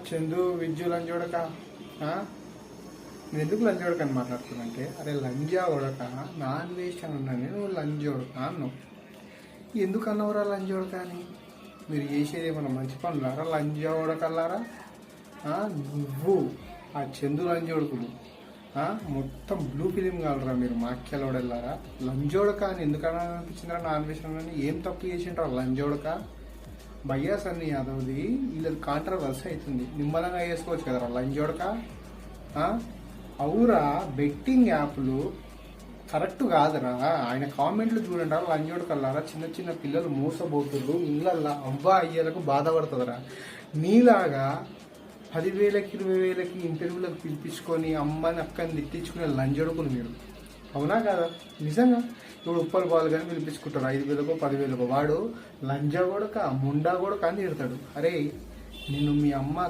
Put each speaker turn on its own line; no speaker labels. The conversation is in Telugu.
చందు విద్యు లంజోడక నేను ఎందుకు లంజోడక అని మాట్లాడుతున్నంటే, అరే లంజా ఉడక నాన్ వేస్ట్ అని ఉన్నాను, నువ్వు లంజోడక అన్నావు. ఎందుకు అన్నవరా లంజోడక అని? మీరు చేసేది ఏమన్నా మంచి పనులారా లంజా ఉడకల్లారా? నువ్వు ఆ చందు లంజోడుకులు మొత్తం బ్లూ ఫిలిం కావాలరా మీరు, మాక్యాలోడెళ్ళారా? లంజోడక అని ఎందుకన్నా అనిపించిందిరా? నాన్ వేస్ట్ అని ఏం తప్పు చేసిండ్రా లంజోడక? భయ్యా సన్నీ యాదవ్ది వీళ్ళది కాంట్రవర్సీ అవుతుంది, నిమ్మలంగా వేసుకోవచ్చు కదరా లంజోడక. అవురా, బెట్టింగ్ యాప్లు కరెక్ట్ కాదురా. ఆయన కామెంట్లు చూడండి రా లంజోడకల్లారా, చిన్న చిన్న పిల్లలు మోసపోతున్నారు, ఇళ్ళల్లా అవ్వా అయ్యేలకు బాధపడుతుందిరా. నీలాగా 10,000కి 20,000కి ఇంటర్వ్యూలకు పిలిపించుకొని అమ్మని అక్కని తిట్టించుకునే లంజోడుకులు మీరు, అవునా కాదా? నిజంగా ఇప్పుడు ఉప్పల్ బాల్ కానీ పిలిపించుకుంటారు 5,000కో 10,000కో, వాడు లంజా కొడక ముండా కొడక అని తిడతాడు. అరే నిన్ను మీ అమ్మ